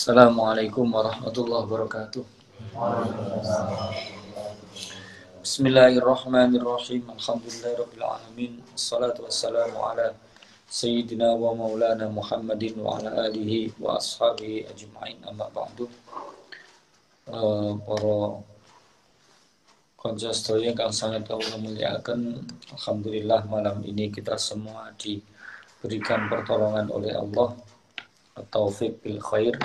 Assalamualaikum warahmatullahi wabarakatuh. Bismillahirrahmanirrahim. Alhamdulillahirabbil alamin. Wassalatu wassalamu ala sayyidina wa maulana Muhammadin wa ala alihi wa ashabihi ajma'in. Amma ba'du. Para konco sedaya kang sangat kawula mulyakaken, alhamdulillah malam ini kita semua diberikan pertolongan oleh Allah, at-taufiq bil khair.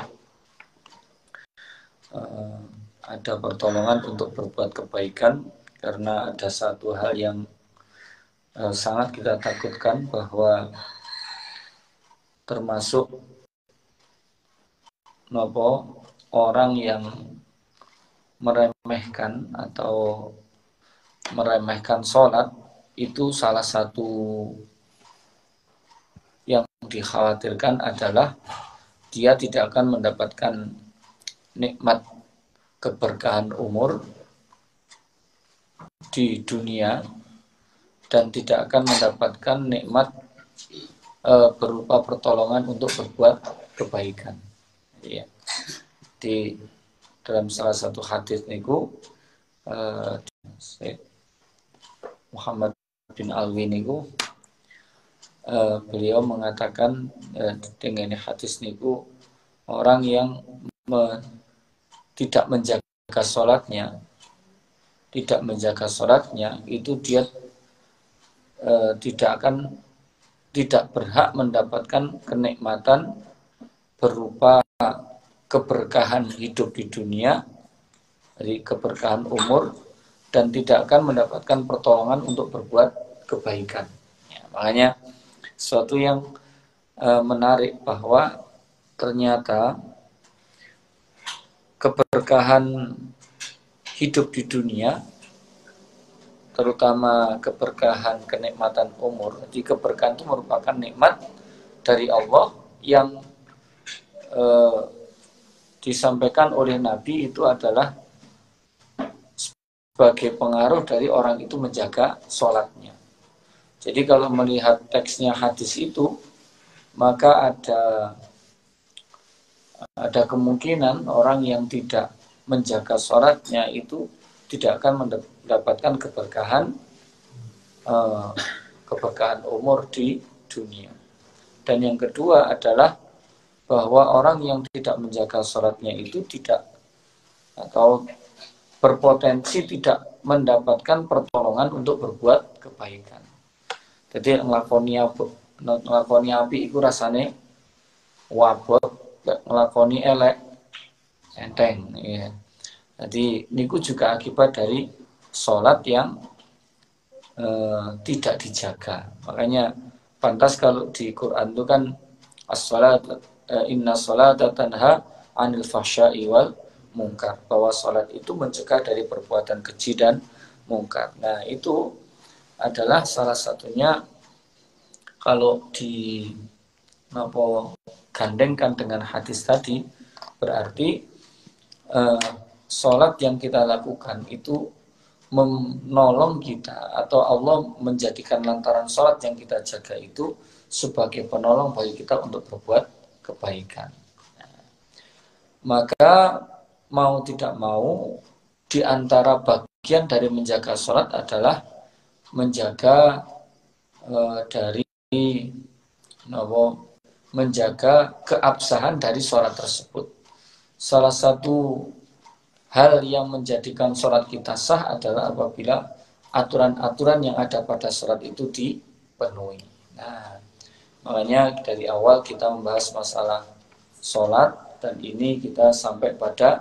Ada pertolongan untuk berbuat kebaikan, karena ada satu hal yang sangat kita takutkan, bahwa termasuk orang yang meremehkan atau meremehkan sholat, itu salah satu yang dikhawatirkan adalah dia tidak akan mendapatkan nikmat keberkahan umur di dunia dan tidak akan mendapatkan nikmat berupa pertolongan untuk berbuat kebaikan. Ya. Di dalam salah satu hadis niku Muhammad bin Alwi niku beliau mengatakan dengan hadis niku, orang yang tidak menjaga sholatnya itu dia tidak berhak mendapatkan kenikmatan berupa keberkahan hidup di dunia, dari keberkahan umur, dan tidak akan mendapatkan pertolongan untuk berbuat kebaikan. Ya, makanya sesuatu yang menarik bahwa ternyata keberkahan hidup di dunia, terutama keberkahan kenikmatan umur. Jadi keberkahan itu merupakan nikmat dari Allah yang disampaikan oleh Nabi, itu adalah sebagai pengaruh dari orang itu menjaga sholatnya. Jadi kalau melihat teksnya hadis itu, maka ada kemungkinan orang yang tidak menjaga sholatnya itu tidak akan mendapatkan keberkahan umur di dunia. Dan yang kedua adalah bahwa orang yang tidak menjaga sholatnya itu tidak, atau berpotensi tidak mendapatkan pertolongan untuk berbuat kebaikan. Jadi ngelakoni api itu rasanya wabot, ngelakoni elek enteng, ya. Jadi niku juga akibat dari sholat yang tidak dijaga. Makanya pantas kalau di Quran itu kan as-salat inna sholata tanha anil fahsya'i wal munkar, bahwa sholat itu mencegah dari perbuatan keji dan mungkar. Nah, itu adalah salah satunya kalau gandengkan dengan hadis tadi, berarti sholat yang kita lakukan itu menolong kita, atau Allah menjadikan lantaran sholat yang kita jaga itu sebagai penolong bagi kita untuk berbuat kebaikan. Maka mau tidak mau, di antara bagian dari menjaga sholat adalah menjaga menjaga keabsahan dari sholat tersebut. Salah satu hal yang menjadikan sholat kita sah adalah apabila aturan-aturan yang ada pada sholat itu dipenuhi. Nah, makanya dari awal kita membahas masalah sholat, dan ini kita sampai pada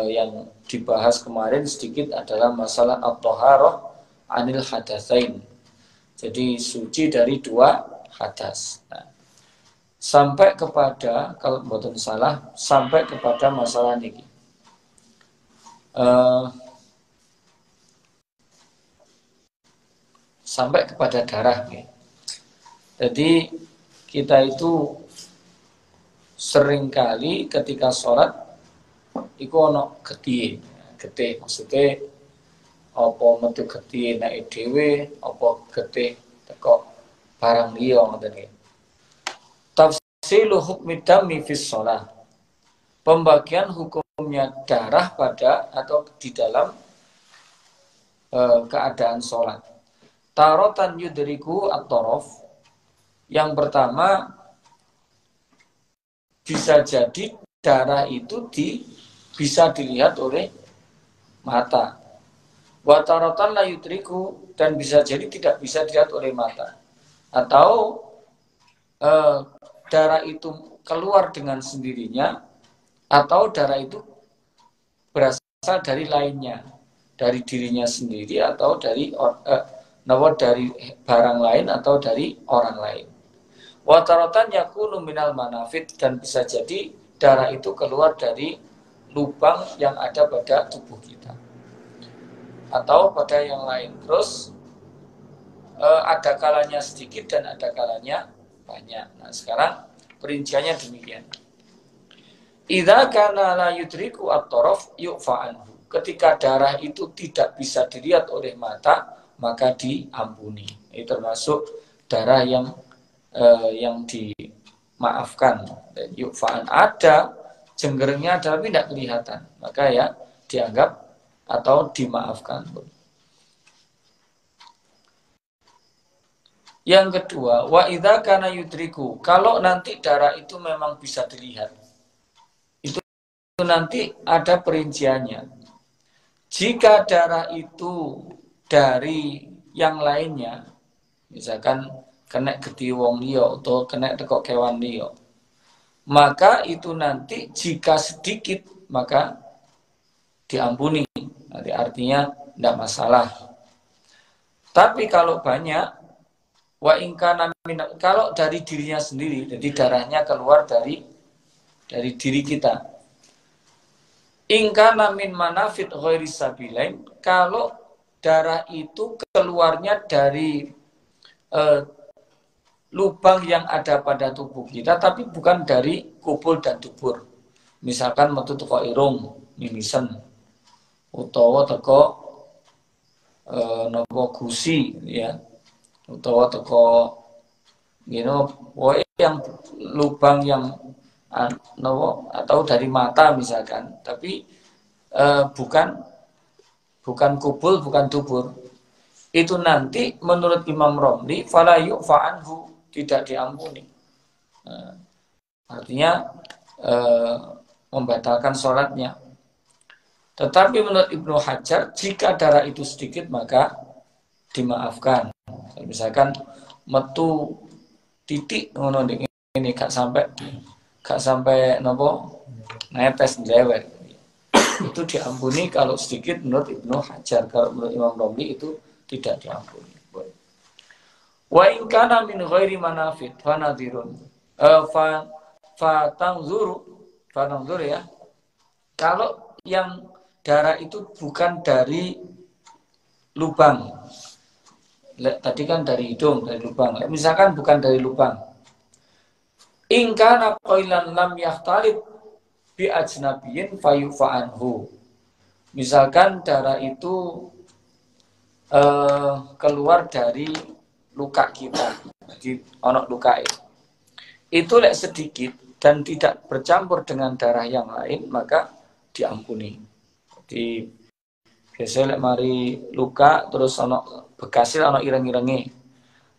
yang dibahas kemarin sedikit adalah masalah at-thaharah anil hadatsain. Jadi suci dari dua hadas. Nah, sampai kepada, kalau mboten salah, sampai kepada masalah niki. Sampai kepada darah. Jadi kita itu seringkali ketika sholat iku ono getih maksudnya apa metu getih naik dhewe, apa getih teko barang liya ngoten iki. Tafsilu hukmi dami fis shalah. pembagian hukumnya darah pada atau di dalam keadaan sholat. Tarotan yudriku at-torof. Yang pertama, bisa jadi darah itu bisa dilihat oleh mata. Wa tarotan la yudriku, dan bisa jadi tidak bisa dilihat oleh mata. Atau darah itu keluar dengan sendirinya, atau darah itu berasal dari lainnya, dari dirinya sendiri, atau dari barang lain, atau dari orang lain. Wataratan yakunu minal manafid, dan bisa jadi darah itu keluar dari lubang yang ada pada tubuh kita atau pada yang lain. Terus ada kalanya sedikit dan ada kalanya banyak. Nah, sekarang perinciannya demikian. Idza kana la yudriku at-taraf yu'fa anhu. Ketika darah itu tidak bisa dilihat oleh mata, maka diampuni. Ini termasuk darah yang dimaafkan. Dan yufa'an ada jenggernya tapi tidak kelihatan, maka ya dianggap atau dimaafkan. Yang kedua, wa idza kana yudriku, kalau nanti darah itu memang bisa dilihat, itu nanti ada perinciannya. Jika darah itu dari yang lainnya, misalkan kena geti wong liya atau kena tekok kewan liya, maka itu nanti jika sedikit maka diampuni. Nanti artinya tidak masalah. Tapi kalau banyak, wa ingkana kalau dari dirinya sendiri, jadi darahnya keluar dari diri kita. Ingkana min manafid ghairi sabilain, kalau darah itu keluarnya dari lubang yang ada pada tubuh kita, tapi bukan dari kubul dan dubur. Misalkan metu teko irung, mimisen, utawa teko nopo gusi, ya, utawa teko, yang lubang yang nopo, atau dari mata misalkan, tapi bukan kubul, bukan dubur. Itu nanti menurut Imam Romli fala yu'fa anhu, tidak diampuni. Artinya membatalkan sholatnya. Tetapi menurut Ibnu Hajar, jika darah itu sedikit maka dimaafkan. Misalkan metu titik ngono ini gak sampai nopo netes lewat, itu diampuni kalau sedikit menurut Ibnu Hajar. Kalau menurut Imam Romli itu tidak diampuni. Wa in kana min ghairi manafid fa nadhirun fa tanzuru ya. Kalau yang darah itu bukan dari lubang. Tadi kan dari hidung, dari lubang. Misalkan bukan dari lubang. In kana qailan lam yahtalib bi ajnabiyyin fayufa anhu. Misalkan darah itu keluar dari luka kita, jadi onok luka itu lek sedikit dan tidak bercampur dengan darah yang lain, maka diampuni. Jadi biasanya lek mari luka terus onok bekasil onok ireng-irenge,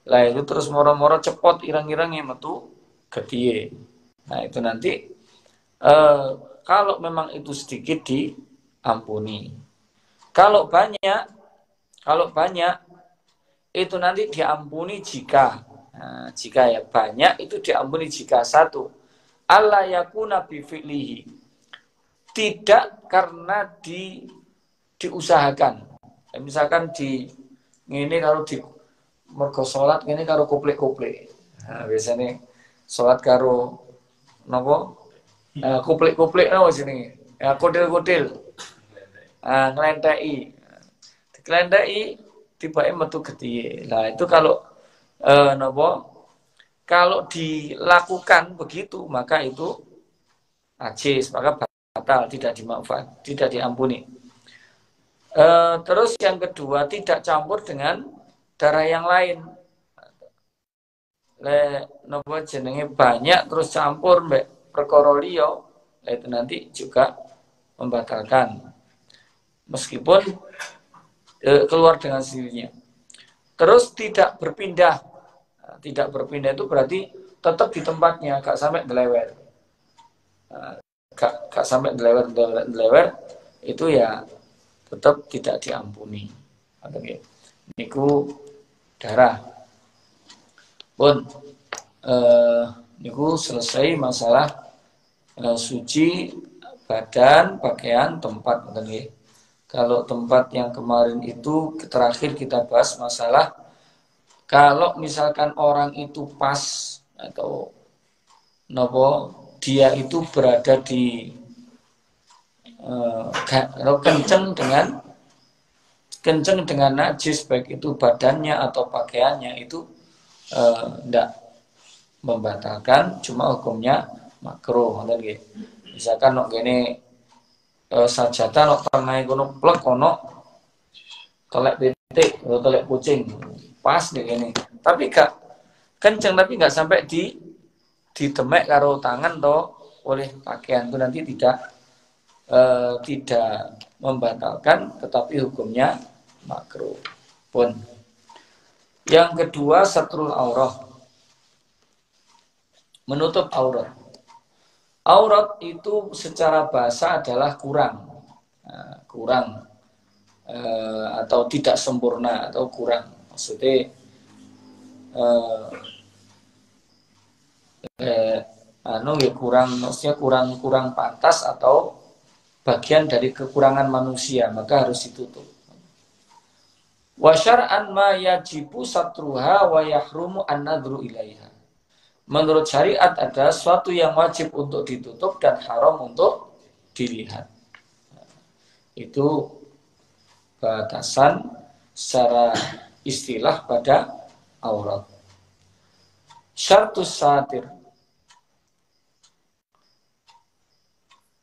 lah itu terus moro-moro cepot ireng-irenge metu getiye. Nah itu nanti kalau memang itu sedikit diampuni. Kalau banyak itu nanti diampuni jika ya banyak, itu diampuni jika satu, alla yakuna bi fi'lihi, tidak karena diusahakan. Misalkan ngene karo di mergo salat ngene karo kuplek-kuplek. Nah, biasanya salat karo napa? Kuplek-kuplek napa jenenge? Ya kodel-kodel. Nglenteki. Diklenteki tiba-tiba metu getiye. Nah, itu kalau kalau dilakukan begitu, maka itu najis, maka batal, tidak dimaafkan, tidak diampuni. Terus yang kedua, tidak campur dengan darah yang lain. Jenenge banyak terus campur mbek perkara liya, itu nanti juga membatalkan meskipun keluar dengan sendirinya. Terus tidak berpindah. Nah, tidak berpindah itu berarti tetap di tempatnya, gak sampai delewer. Nah, gak sampai delewer itu ya tetap tidak diampuni. Oke. Niku darah. Pun niku selesai masalah suci badan, pakaian, tempat. Oke. Kalau tempat yang kemarin itu terakhir kita bahas masalah kalau misalkan orang itu pas atau nopo dia itu berada di kenceng dengan najis baik itu badannya atau pakaiannya itu tidak membatalkan, cuma hukumnya makruh. Misalkan nok gini sajata nok tengah kono plek kono telek pitik atau telek kucing pas deh gini. Tapi gak kenceng tapi gak sampai ditemek karo tangan toh oleh pakaian itu nanti tidak membatalkan tetapi hukumnya makruh. Pun yang kedua satrul aurah, menutup aurat. Aurat itu secara bahasa adalah kurang atau tidak sempurna atau kurang. Maksudnya maksudnya kurang pantas atau bagian dari kekurangan manusia, maka harus ditutup. Wa syar'an ma yajibu satruha wa yahrumu an-nadhru ilaiha. Menurut syariat ada sesuatu yang wajib untuk ditutup dan haram untuk dilihat. Itu batasan secara istilah pada aurat. Syartus satir.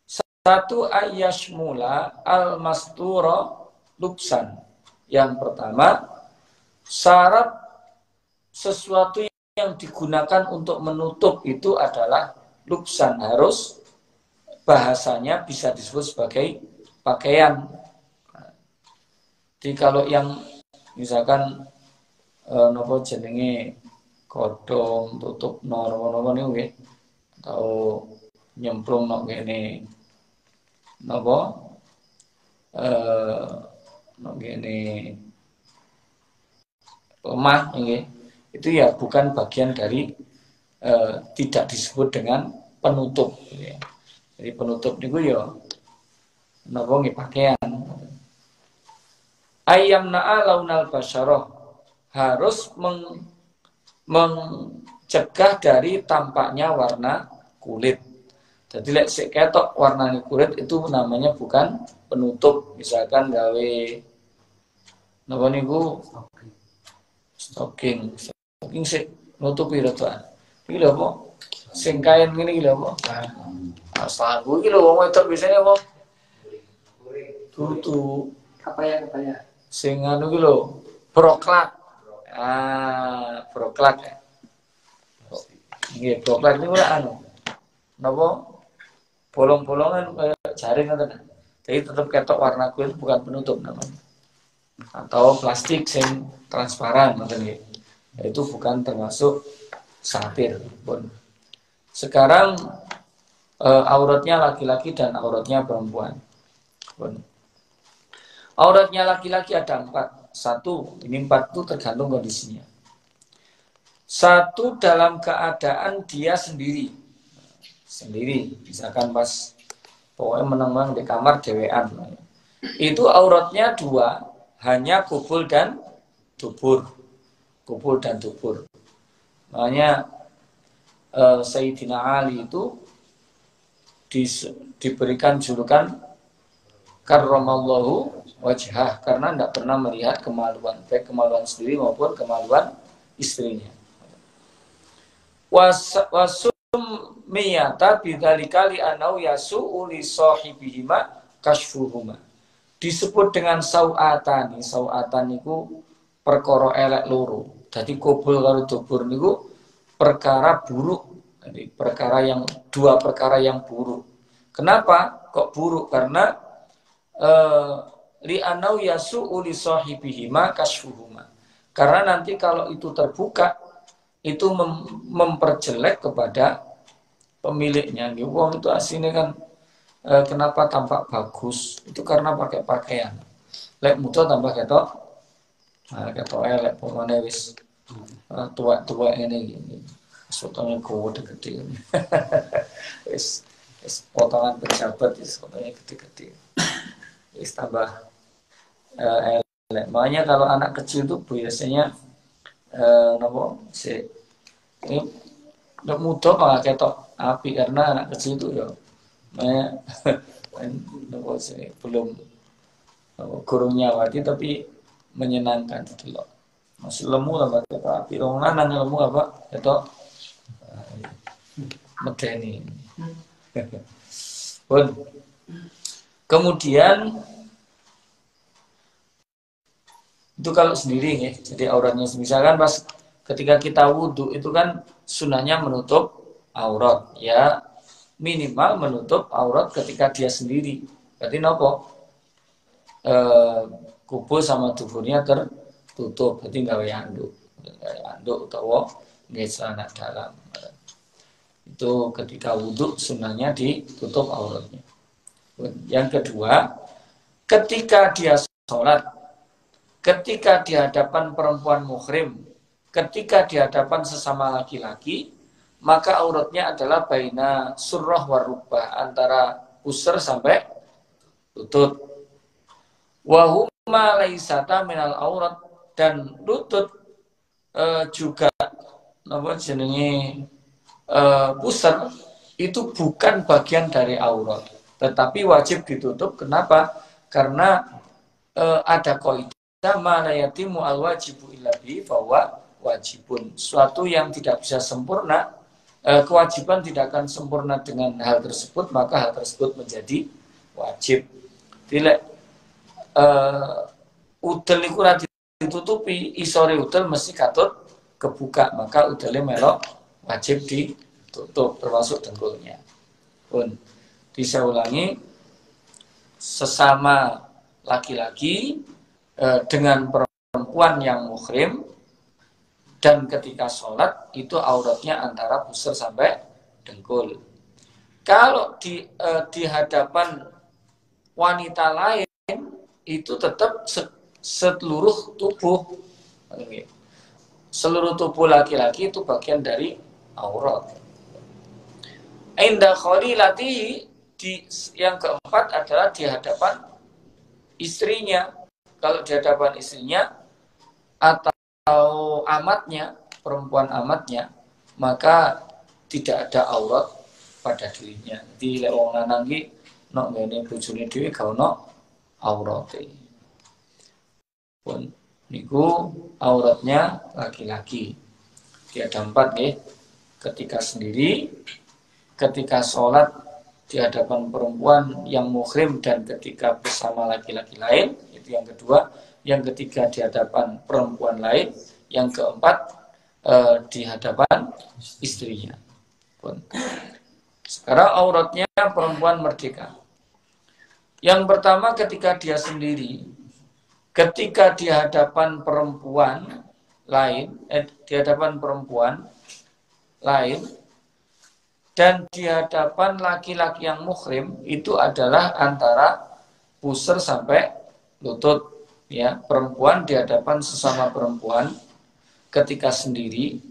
Satu ayyashmula al-mastura lubsan. Yang pertama, syarat sesuatu yang digunakan untuk menutup itu adalah lubsan, harus bahasanya bisa disebut sebagai pakaian. Jadi kalau yang misalkan nopo jenenge kodong tutup nopo niku atau nyemplung nok ngene nopo nok ngene lemah nggih. Itu ya bukan bagian dari tidak disebut dengan penutup ya. Jadi penutup niku ya napa nggih pakaian. Ayam na'a launal basyarah, harus mencegah dari tampaknya warna kulit. Jadi lek sik ketok warnanya kulit itu namanya bukan penutup. Misalkan gawe napa niku stocking sik nutupi ratuan. Iki lho apa? Sing kain ngene iki lho apa? Sabu iki lho wong wedok biasanya apa? Tutu kapaya. Sing anu iki lho, broklak. Broklak. Nggih, broklak niku anu. Napa? Bolong-bolongan jaring ngoten. Jadi tetap ketok warna kulit bukan penutup namanya. Atau plastik sing transparan ngoten nggih. Itu bukan termasuk satir pun. Sekarang auratnya laki-laki dan auratnya perempuan pun. Auratnya laki-laki ada 4. 1, ini 4 itu tergantung kondisinya. 1 dalam keadaan dia sendiri, misalkan pas pokoknya menang di kamar dewean, itu auratnya 2, hanya kubul dan dubur. Makanya Sayyidina Ali itu diberikan julukan karramallahu wajhah karena tidak pernah melihat kemaluan, baik kemaluan sendiri maupun kemaluan istrinya. Wasum miyata bidzalikali anau yasu'u li sahibihima kashfuhuma. Disebut dengan sau'atan niku perkara elek loro. Jadi kubul karo dubur niku perkara buruk. Jadi 2 perkara yang buruk. Kenapa kok buruk? Karena li'anau yasu'u li sahibihima kasfuhuma. Karena nanti kalau itu terbuka, itu memperjelek kepada pemiliknya. Wong itu aslinya kan kenapa tampak bagus? Itu karena pakai pakaian. Lek muda tambah ketok, ketok elek pokoknya wis tua ini gini. Sotongnya gede-gede. Wis potongan pejabat wis sotongnya gede-gede. Wis tambah elek. Makanya kalau anak kecil itu biasanya ini udah muda malah ketok api karena anak kecil itu ya belum gurung nyawati tapi menyenangkan gitu loh. Masih lemu lah ketok api. Orang lanang lemu apa ketok medeni. Pun kemudian itu kalau sendiri ya, jadi auratnya misalkan pas ketika kita wudhu itu kan sunahnya menutup aurat ya, minimal menutup aurat ketika dia sendiri. Berarti nopo kubur sama tubuhnya tertutup, berarti nggak anduk atau nggak celana dalam. Itu ketika wudhu sunahnya ditutup auratnya. Yang kedua, ketika dia sholat, ketika di hadapan perempuan muhrim, ketika di hadapan sesama laki-laki, maka auratnya adalah baina surrah warubah, antara pusar sampai lutut. Wahuma laisata minal aurat, dan lutut juga apa jenenge pusar itu bukan bagian dari aurat, tetapi wajib ditutup. Kenapa? Karena ada kaidah ma la yatimu al wajibu illa bi fahuwa wajibun. Suatu yang tidak bisa sempurna, kewajiban tidak akan sempurna dengan hal tersebut, maka hal tersebut menjadi wajib. Tidak udel iku ora ditutupi, isore udel mesti katut kebuka, maka udele melok wajib ditutup termasuk dengkulnya. Pun bisa ulangi, sesama laki-laki dengan perempuan yang muhrim dan ketika sholat itu auratnya antara pusar sampai dengkul. Kalau di hadapan wanita lain itu tetap seluruh tubuh laki-laki itu bagian dari aurat. Inda khalilati, yang keempat adalah di hadapan istrinya. Kalau di hadapan istrinya atau amatnya, perempuan amatnya, maka tidak ada aurat pada dirinya. Di lek wong lanang iki nok ngene bojone dhewe gak ono aurate. Pun niku auratnya laki-laki. Ada 4 nggih. Ketika sendiri, ketika sholat di hadapan perempuan yang muhrim dan ketika bersama laki-laki lain, itu yang kedua. Yang ketiga di hadapan perempuan lain. Yang keempat di hadapan istrinya. Sekarang auratnya perempuan merdeka. Yang pertama ketika dia sendiri, ketika di hadapan perempuan lain, dan di hadapan laki-laki yang muhrim itu adalah antara pusar sampai lutut. Ya, perempuan di hadapan sesama perempuan ketika sendiri,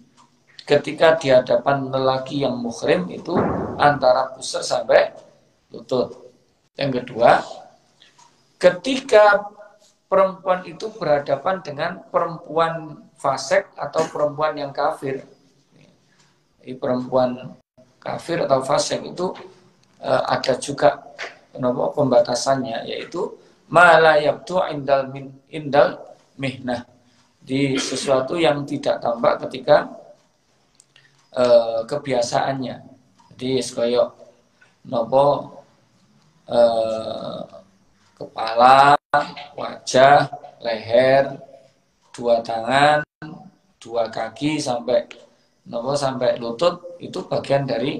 ketika di hadapan lelaki yang muhrim itu antara pusar sampai lutut. Yang kedua, ketika perempuan itu berhadapan dengan perempuan fasik atau perempuan yang kafir. Perempuan kafir atau fasik itu ada juga pembatasannya, yaitu ma la yabdu indal mihnah, di sesuatu yang tidak tampak ketika kebiasaannya. Jadi koyok kepala, wajah, leher, 2 tangan, 2 kaki sampai lutut itu bagian dari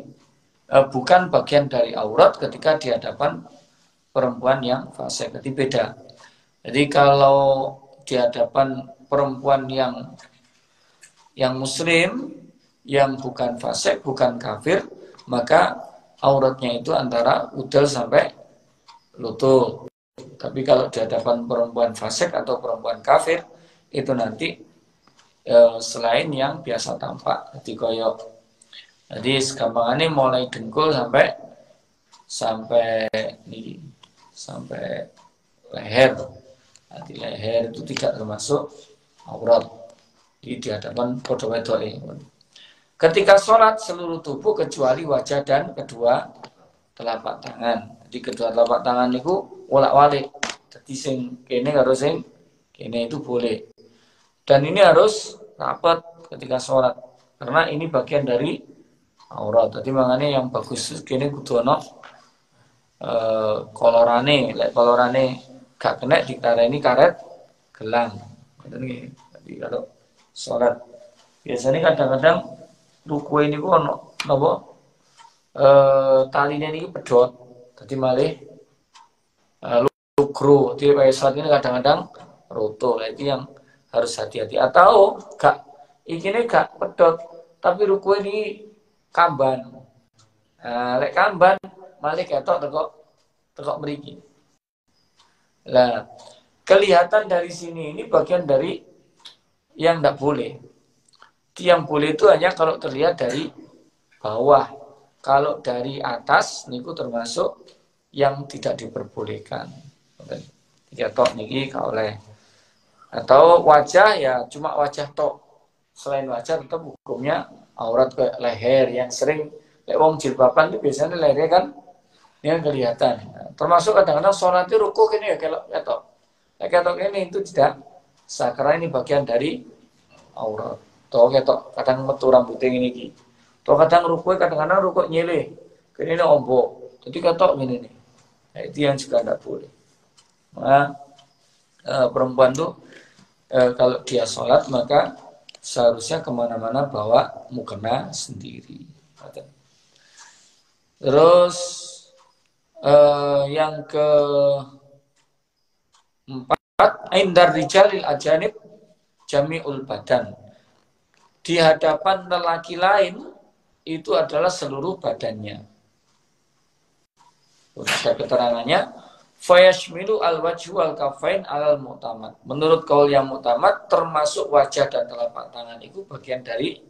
bukan bagian dari aurat ketika di hadapan perempuan yang fasik. Jadi beda. Jadi kalau di hadapan perempuan yang muslim, yang bukan fasik, bukan kafir, maka auratnya itu antara udel sampai lutut. Tapi kalau di hadapan perempuan fasik atau perempuan kafir, itu nanti selain yang biasa tampak. Jadi segampangannya mulai dengkul sampai leher. Nanti leher itu tidak termasuk aurat di hadapan podo wedok. Ketika sholat seluruh tubuh kecuali wajah dan kedua telapak tangan. Jadi kedua telapak tangan itu wolak-walik. Jadi sing kene harus sing kene itu boleh. Dan ini harus rapat ketika sholat karena ini bagian dari aurat. Jadi makanya yang bagus kene kudu ono kolorane, lek kolorane gak kena dikareni karet gelang. Jadi kalau sholat biasanya kadang-kadang ruku ini ku ono napa talinya ini pedot. Jadi malih lugro. Jadi sholat ini kadang-kadang roto. Itu yang harus hati-hati. Atau gak ikine gak pedot tapi ruku ini kamban. Lek kamban malih ketok tekok mriki. Lah, kelihatan dari sini ini bagian dari yang tidak boleh. Yang boleh itu hanya kalau terlihat dari bawah. Kalau dari atas niku termasuk yang tidak diperbolehkan. Tiga tok niki gak oleh. Atau wajah ya cuma wajah tok. Selain wajah tetap hukumnya aurat ke leher yang sering lek wong jilbaban itu biasanya lehernya kan yang kelihatan. Termasuk kadang-kadang sholat itu ruku ini ya ketok. Ketok ini itu tidak sah karena ini bagian dari aurat. Toh ketok kadang metu rambutnya ini ki. Toh kadang ruku kadang-kadang ruku nyele. Ini ombok. Jadi ketok ini nih. Nah, itu yang juga tidak boleh. Nah, perempuan tuh kalau dia sholat maka seharusnya kemana-mana bawa mukena sendiri. Terus yang keempat, indar rijalil ajanib jami'ul badan. Di hadapan lelaki lain itu adalah seluruh badannya. Ada keterangannya, fayashmilu al-wajhu al-kafain alal mu'tamad. Menurut kaul yang mu'tamad, termasuk wajah dan telapak tangan itu bagian dari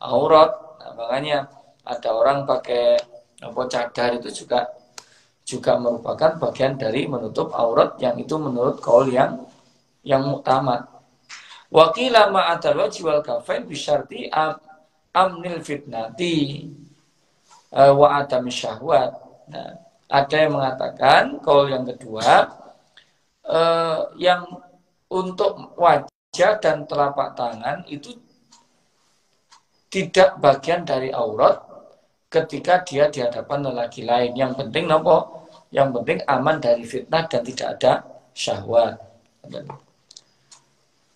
aurat. Nah, makanya ada orang pakai cadar itu juga merupakan bagian dari menutup aurat yang itu menurut kaul yang mu'tamad. Wakila ma'adal wajhi wal kafain bisyarti amnil fitnati wa adam syahwat. Nah, ada yang mengatakan kaul yang kedua yang untuk wajah dan telapak tangan itu tidak bagian dari aurat ketika dia di hadapan lelaki lain. Yang penting nopo? Yang penting aman dari fitnah dan tidak ada syahwat.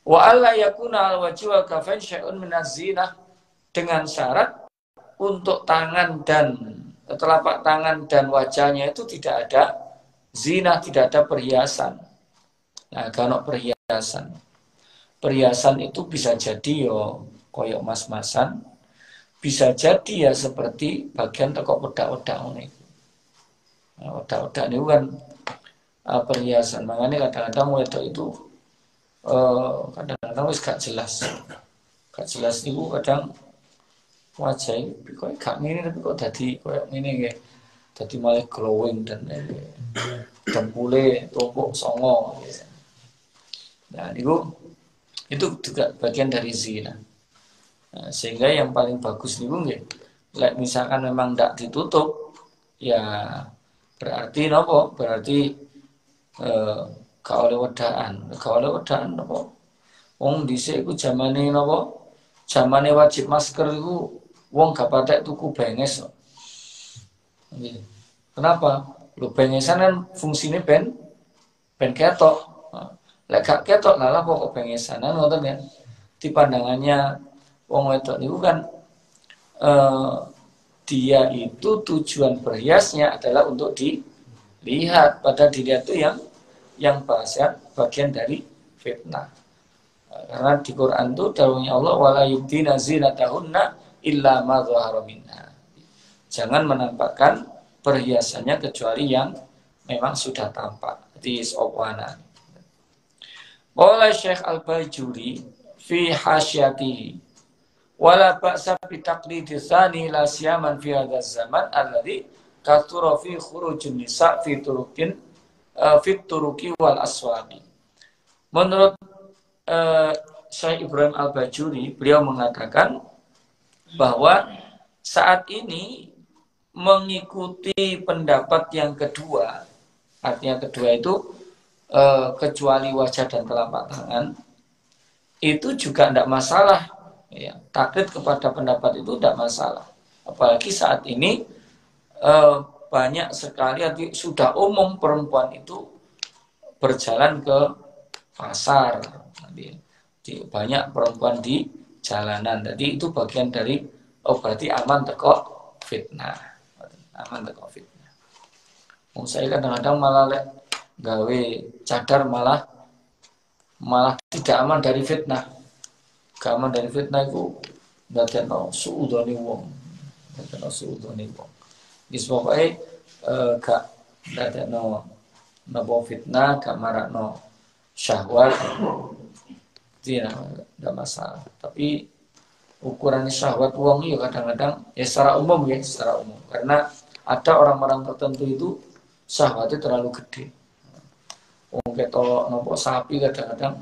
Wa alla yakuna al-wajhi wal kafain syai'un minaz zinah, dengan syarat untuk tangan dan telapak tangan dan wajahnya itu tidak ada zina, tidak ada perhiasan. Nah, kalau perhiasan itu bisa jadi yo koyok mas-masan, bisa jadi ya seperti bagian teko wedak-wedak ini. Nah, wedak-wedak ini kan perhiasan. Makanya kadang-kadang wedok itu kadang-kadang wis gak jelas niku kadang wajah ini kok gak ngene tapi kok dadi koyo ngene nggih. Dadi malah glowing dan dempule tumpuk songo. Nah, niku itu juga bagian dari zina. Nah, sehingga yang paling bagus niku nggih, lek misalkan memang ndak ditutup ya berarti nopo? Berarti gak oleh wedaan nopo? Wong dhisik iku zamane nopo? Zamane wajib masker iku wong gak patek tuku benges. Kenapa? Lho bengesan kan fungsine ben ketok. Lek gak ketok lah kok bengesan ngoten ya. Di pandangannya wong wedok niku kan dia itu tujuan berhiasnya adalah untuk dilihat. Pada dilihat itu yang bagian dari fitnah. Karena di Quran itu dawuhnya Allah wala yubdina zinatahunna illa ma dhahara minha. Jangan menampakkan perhiasannya kecuali yang memang sudah tampak. Di sowana. Qala Syekh Al-Bajuri fi hasyatihi wala ba'sa bi taqlidi tsani la siyaman fi hadzal zaman alladhi kathura fi khurujun nisa fi turuki wal aswaqi. Menurut Syekh Ibrahim Al-Bajuri, beliau mengatakan bahwa saat ini mengikuti pendapat yang kedua, artinya kedua itu kecuali wajah dan telapak tangan, itu juga tidak masalah. Ya, taklid kepada pendapat itu tidak masalah. Apalagi saat ini banyak sekali sudah umum perempuan itu berjalan ke pasar. Banyak perempuan di jalanan. Jadi itu bagian dari berarti aman teko fitnah. Aman teko fitnah. Saya kadang-kadang malah gawe cadar malah tidak aman dari fitnah. Gak aman dari fitnah itu ndadekno suudone wong. Ndadekno suudone wong. Wis pokoke gak ndadekno napa fitnah, gak marakno syahwat. Tidak masalah. Tapi ukuran syahwat wong itu kadang-kadang ya secara umum. Karena ada orang-orang tertentu itu syahwatnya terlalu gede. Wong ketok nopo sapi kadang-kadang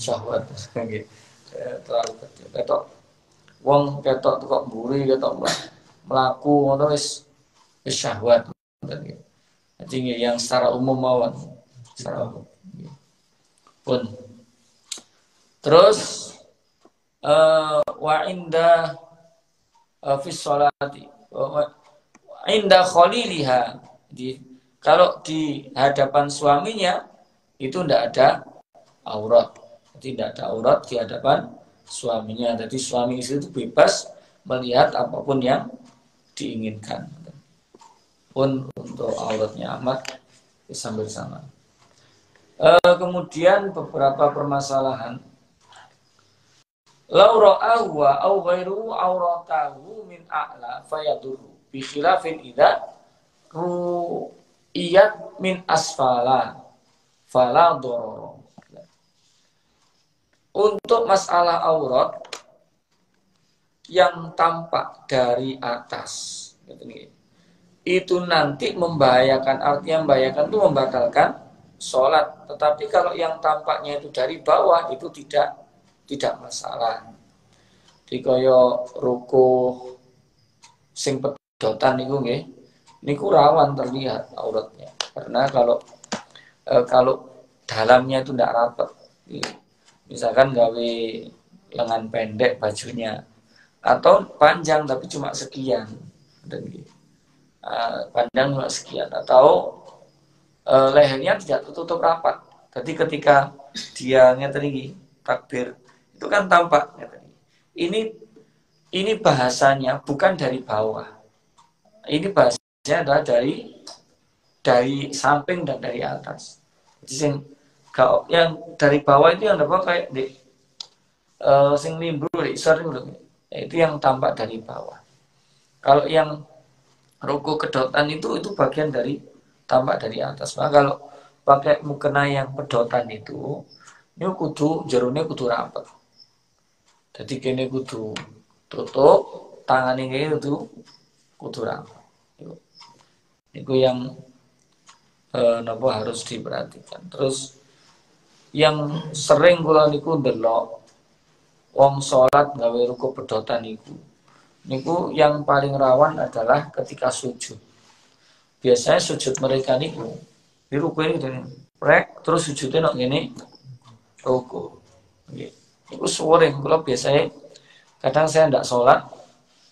syahwat terlalu gede. Ketok wong ketok kok mburi ketok mlaku ngono wis syahwat. Jadi yang secara umum mawon, secara umum. Pun terus wa inda fi sholati inda khaliliha, kalau di hadapan suaminya itu tidak ada aurat, tidak ada aurat di hadapan suaminya. Jadi suami istri itu bebas melihat apapun yang diinginkan, pun untuk auratnya amat sambil sama. Kemudian beberapa permasalahan. Lau ra'ahu wa au ghairu auratahu min a'la fayadurru bi khilafin idza ru'iyat min asfala fala dororo. Untuk masalah aurat yang tampak dari atas itu nanti membahayakan, artinya membahayakan itu membatalkan sholat. Tetapi kalau yang tampaknya itu dari bawah itu tidak masalah. Di kaya rukuh sing pedotan niku nggih, niku rawan terlihat auratnya. Karena kalau dalamnya itu tidak rapat, misalkan gawe lengan pendek bajunya, atau panjang tapi cuma sekian, dan panjang cuma sekian, atau lehernya tidak tertutup rapat. Jadi ketika dia ngeten takbir itu kan tampak. Ini bahasanya bukan dari bawah. Ini bahasanya adalah dari samping dan dari atas. Jadi yang dari bawah itu yang apa kayak sing limbru itu yang tampak dari bawah. Kalau yang ruku kedotan itu bagian dari tampak dari atas. Maka kalau pakai mukena yang pedotan itu, ini kudu jerone kudu rapat. Jadi kene kudu tutup, tangan ini kudu rapat. Itu yang harus diperhatikan. Terus yang sering kula niku ndelok wong salat gawe ruku pedotan niku yang paling rawan adalah ketika sujud. Biasanya sujud mereka niku di ruku ini terus sujudnya nok ngene ruku. Nggih. Niku sering kula biasanya kadang saya ndak sholat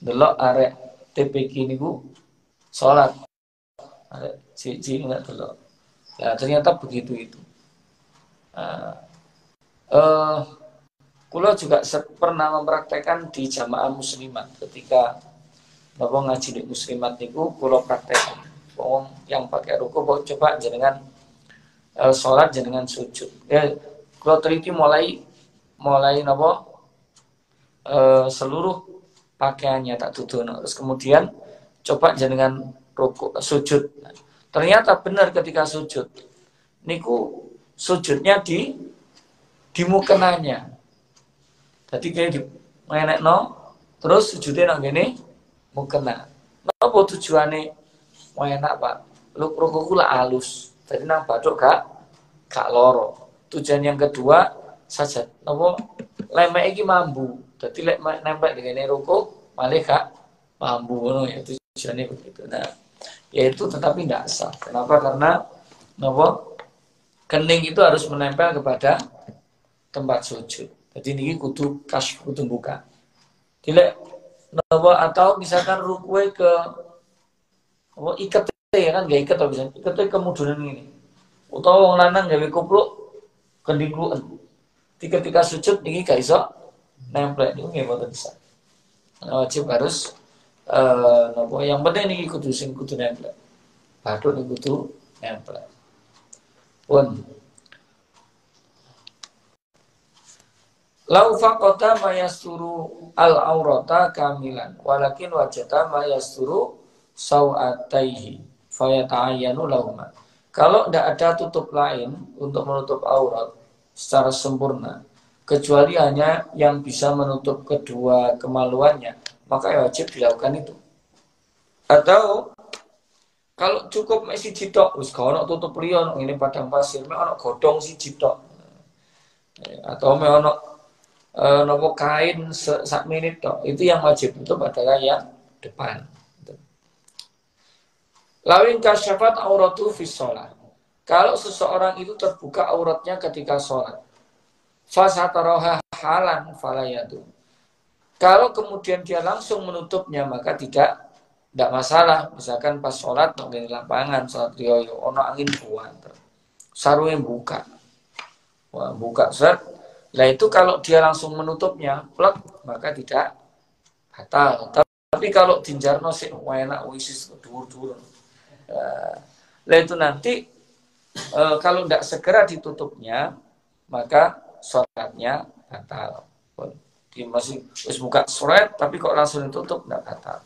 delok arek TPQ niku sholat. Arek cici nggak delok. Ya ternyata begitu itu. Kula juga pernah mempraktekkan di jamaah muslimat ketika napa ngaji di muslimat niku kula praktek. Wong yang pakai ruku coba jenengan sholat jenengan sujud. Ya, kula teliti mulai napa seluruh pakaiannya tak tutup. Terus kemudian coba jenengan ruku sujud. Ternyata benar ketika sujud niku sujudnya di mukenanya. Jadi kayak di menekno terus sujudnya nang ngene mukena. Napa tujuane enak Pak? Ruku kula alus. Jadi nang bathuk gak loro. Tujuan yang kedua saja napa lemek iki mambu. Jadi lek nempel dengan ruku malah gak mambu ngono ya tujuannya begitu. Nah, yaitu tetapi tidak sah. Kenapa? Karena napa kening itu harus menempel kepada tempat sujud. Jadi ini kudu kasf, kudu buka. Tidak napa atau misalkan rukue ke iket ya kan gak iket atau bisa iket kemudunan ini. Utawa wong lanang gawe kupluk kendingluan. Ketika sujud ini gak iso nempel itu nggih mboten bisa. Wajib harus napa yang penting niki kudu sing kudu nempel. Bathuk niku kudu nempel. Pun lau faqata ma yasturu al-aurata kamilan walakin wajata ma yasturu sawataihi fayata'ayyanu lahuma. Kalau tidak ada tutup lain untuk menutup aurat secara sempurna kecuali hanya yang bisa menutup kedua kemaluannya, maka wajib dilakukan itu. Atau kalau cukup masih jitok, wis kalau tutup lion ini padang pasir, me ono godong si jitok, atau me ono nopo kain sak menit tok, itu yang wajib tutup adalah yang depan. Lawin kasyafat auratu fi shalah. Kalau seseorang itu terbuka auratnya ketika sholat, fasataroha halan falayatu. Kalau kemudian dia langsung menutupnya maka tidak masalah. Misalkan pas sholat di lapangan sholat riyo ono angin buat sarungnya buka, wah buka set. Nah itu kalau dia langsung menutupnya plek maka tidak batal. Tapi kalau dinjarno sih enak wisis dur-dur. Nah itu nanti kalau tidak segera ditutupnya maka sholatnya batal. Dia masih buka surat tapi kok langsung ditutup tidak batal.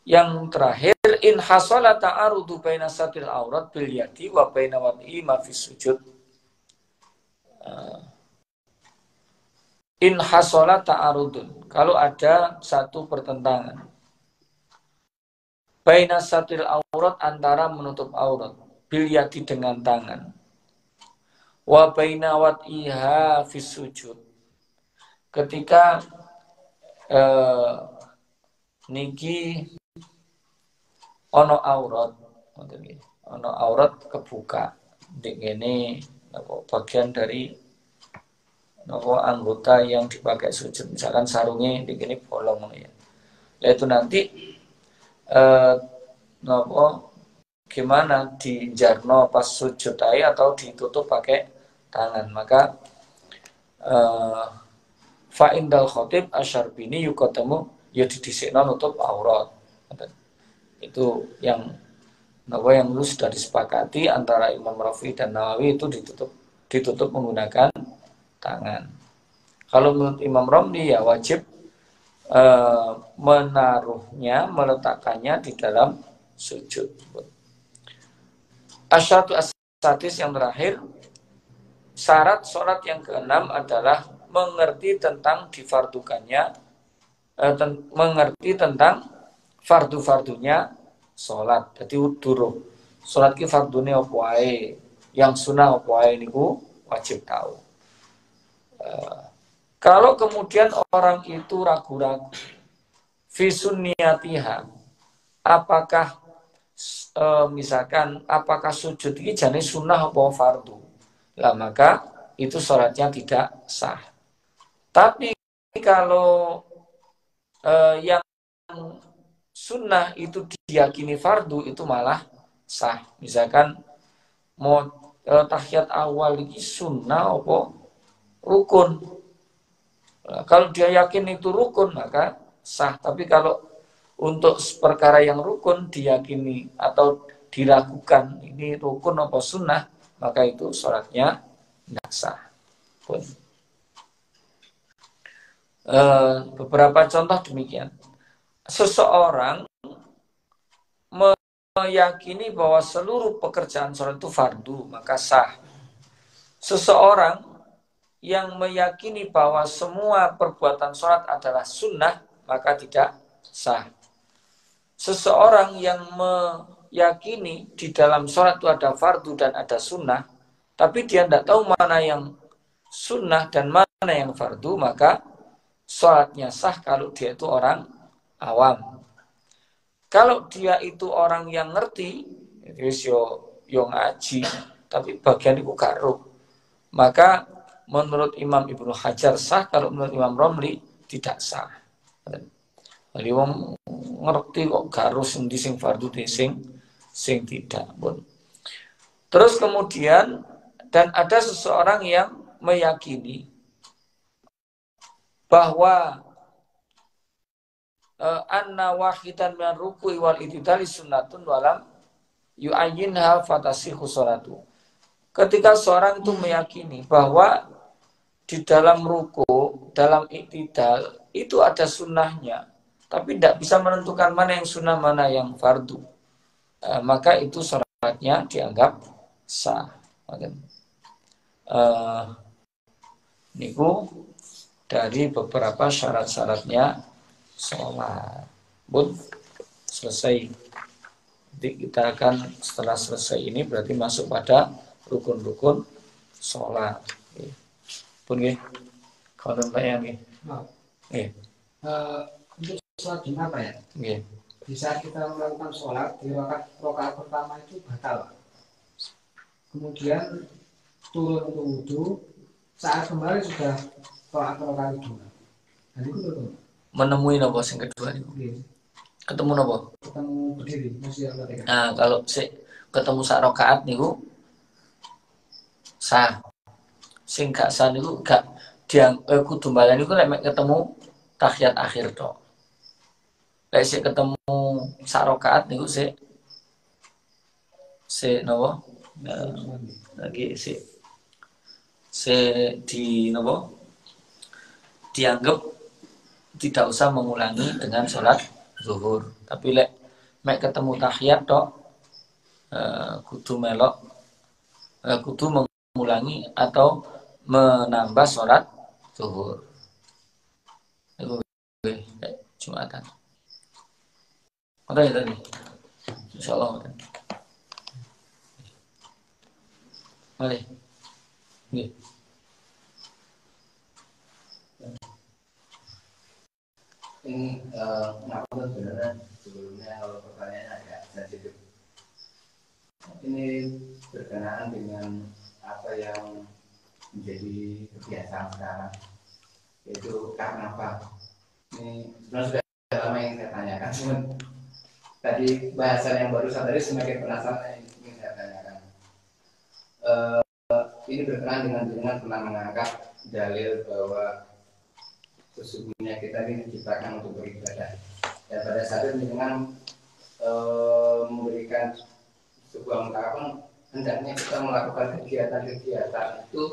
Yang terakhir in hasala ta'arudu baina satil aurat bil yadi wa baina wad'i ma fi sujud. In hasala ta'arudun, kalau ada satu pertentangan baina satil aurat antara menutup aurat bil yadi dengan tangan wa baina wad'iha fi sujud, ketika niki ono aurat kebuka ini bagian dari anggota yang dipakai sujud, misalkan sarungnya begini bolong ya. Itu nanti gimana dijarno pas sujud atau ditutup pakai tangan, maka fa indal khotib asyarbini yukotamu ya didisikno nutup aurat. Itu yang sudah disepakati antara Imam Rafi dan Nawawi, itu ditutup menggunakan tangan. Kalau menurut Imam Romli ya wajib menaruhnya, meletakkannya di dalam sujud. Asyatu asatis yang terakhir, syarat sholat yang keenam adalah mengerti tentang difardukannya, mengerti tentang fardu-fardunya sholat. Jadi duruh sholat ki fardune apa wae, yang sunah apa wae niku wajib tahu. Kalau kemudian orang itu ragu-ragu fi sunniyatiha, apakah misalkan apakah sujud ini jenis sunnah apa fardu, lah maka itu sholatnya tidak sah. Tapi kalau yang sunnah itu diyakini fardu, itu malah sah. Misalkan mau tahiyat awal ini sunnah apa rukun, Kalau dia yakin itu rukun maka sah. Tapi kalau untuk perkara yang rukun diyakini atau diragukan ini rukun apa sunnah, maka itu sholatnya tidak sah. Pun. Beberapa contoh demikian. Seseorang meyakini bahwa seluruh pekerjaan sholat itu fardu, maka sah. Seseorang yang meyakini bahwa semua perbuatan sholat adalah sunnah, maka tidak sah. Seseorang yang meyakini di dalam sholat itu ada fardu dan ada sunnah, tapi dia tidak tahu mana yang sunnah dan mana yang fardu, maka sholatnya sah kalau dia itu orang awam. Kalau dia itu orang yang ngerti, yo ngaji, tapi bagian itu karo, maka menurut Imam Ibnu Hajar sah, kalau menurut Imam Romli tidak sah. Jadi wong ngerti kok karo sing fardu sing tidak pun. Terus kemudian dan ada seseorang yang meyakini bahwa anna wahidan min ruku'i wal itidali sunnatun walam yu'ayyinha fatasihu sholatu. Ketika seorang itu meyakini bahwa di dalam ruku, dalam iktidal itu ada sunnahnya, tapi tidak bisa menentukan mana yang sunnah, mana yang fardu, maka itu sholatnya dianggap sah. Niku dari beberapa syarat-syaratnya sholat. Bun, selesai. Jadi kita akan setelah selesai ini berarti masuk pada rukun-rukun sholat. Pun nggih. Kalau yang nggih. Nggih. Untuk sholat Jumat ya. Nggih. Bisa kita melakukan sholat di rakaat pertama itu batal. Kemudian turun untuk wudhu, saat kembali sudah rakaat kedua. Dan itu betul. Menemui nopo sing kedua niku. Ketemu nopo? Ketemu berdiri, masih ada. Nah, kalau ketemu sak rakaat niku sah. Sing gak sah niku gak kudu mbalan niku lek ketemu tahiyat akhir tok. Lek sik ketemu sak rakaat niku sik napa? Lagi sik di napa? Dianggap tidak usah mengulangi dengan sholat zuhur. Tapi lek ketemu tahiyat tok kudu melok kudu mengulangi atau menambah sholat zuhur. Itu Jumatan. Ada ya tadi? Insyaallah. Mari. Nggih. Ini kenapa sebenarnya sebelumnya kalau pertanyaan agak sensitif. Ini berkenaan dengan apa yang menjadi kebiasaan sekarang, yaitu karnaval. Ini sebenarnya sudah lama yang saya tanyakan, cuman tadi bahasan yang barusan tadi semakin penasaran yang ingin saya tanyakan. Ini berkenaan dengan pernah mengangkat dalil bahwa sesungguhnya kita ini diciptakan untuk beribadah, dan pada saat itu dengan memberikan sebuah ungkapan hendaknya kita melakukan kegiatan-kegiatan itu